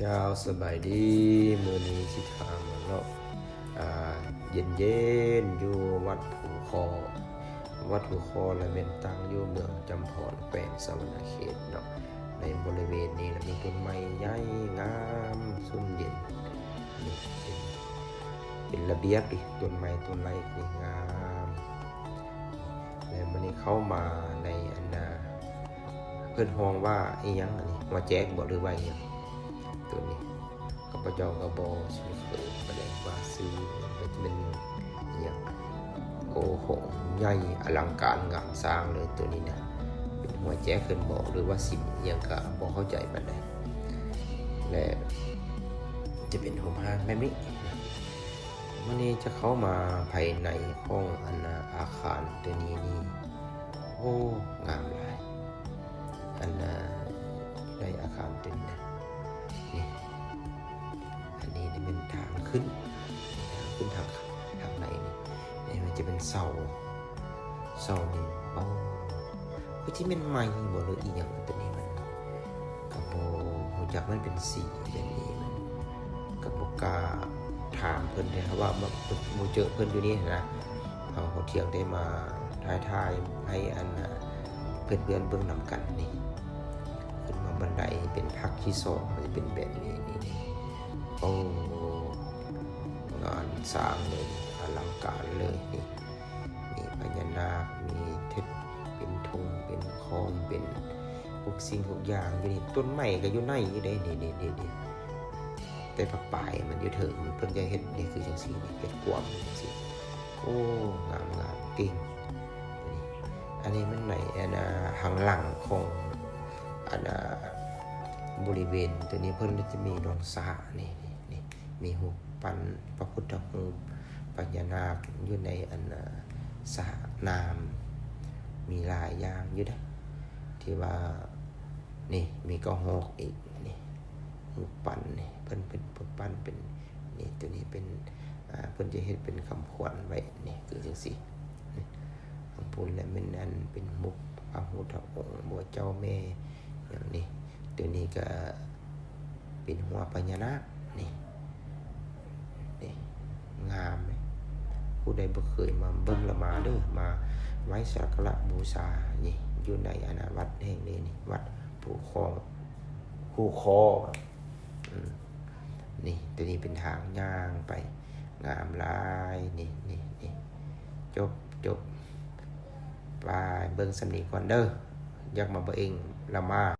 จ้าสบายดีมือนี้สิทางเนาะเย็นอยู่วัดผูคอและเป็นตั้งอยู่เมืองจำพรแขวงสะวรรณเขตเนาะในบริเวณนี้มีต้นไม้ใหญ่งามสุ่มเย็นนี่เป็นระเบียบดิต้นไม้ต้นไรนี่งามแล้วมันนี้เข้ามาในอันนาเพื่อนห้องว่าไอ้ยังอันนี้ว่าแจ๊กบอกหรือว่าอย่างตัวนี้ข้าพเจ้ากระบอกชีวิตเกิดประเด็นว่าซื้อเป็นอย่างโอ้โหใหญ่อลังการงานสร้างเลยตัวนี้นะเป็นหัวแจ๊กเพื่อนบอกหรือว่าสิ่งอย่างกะบอกเข้าใจมันได้และจะเป็นห้องห้างแบบนี้วันนี้จะเข้ามาภายในห้องอาคารตัวนี้นี่โอ้งามหลายในอาคารตัวนี้นะนี่อันนี้เป็นทางขึ้นทางในนี่มันจะเป็นเสานี่โอ้ที่เป็นไม้บ่หรืออีหยังตัวนี้มันกระโบจากมันเป็นสีแบบนี้มันกระโบกาถามเพิ่นได้ครับว่ามูเจอเพิ่นอยู่นี่นะเขาเที่ยงได้มาทายให้เพื่อนเบื้องนำกันนี่ขึ้นมาบันไดเป็นพักที่สองมันจะเป็นแบบนี้นี่โอ้งานสร้างเลยอลังการเลยนี่มีพญานาคมีเทพเป็นธงเป็นคอมเป็นทุกสิ่งทุกอย่างอยู่นี่ต้นไม้ก็อยู่ในอยู่ได้นี่แต่ผักป่ายมันอยู่เถิงเพิ่นจะเห็นนี่คือจังซี่นี่เฮ็ดกว้างจังซี่โอ้งามเก่งอันนี้มันในหางหลังของบริเวณตัวนี้เพิ่นจะมีดวงสานี่มีหูปันพระพุทธรูปพญานาคอยู่ในสระน้ำมีหลายอย่างอยู่นะที่ว่านี่มีกระหอกอีกนี่หูปันนี่เพิ่นเป็นปันเป็นนี่ตัวนี้เป็นเพิ่นจะเฮ็ดเป็นคำขวัญไว้นี่คือจังซี่ของพุ่นและมันนั้นเป็นมุกพระพุทธองค์บัวเจ้าแม่อย่างนี้ตัวนี้ก็เป็นหัวพญานาคนี่งามไหมผู้ใดบ่เคยมาเบิ่งละมาเด้อมาไว้สักการะบูชานี่อยู่ในวัดแห่งนี้นี่วัดผูคอนี่ตัวนี้เป็นทางย่างไปงามหลายนี่จบไปเบิ่งสำนีก่อนเด้ออยากมาเบิ่งเองละมา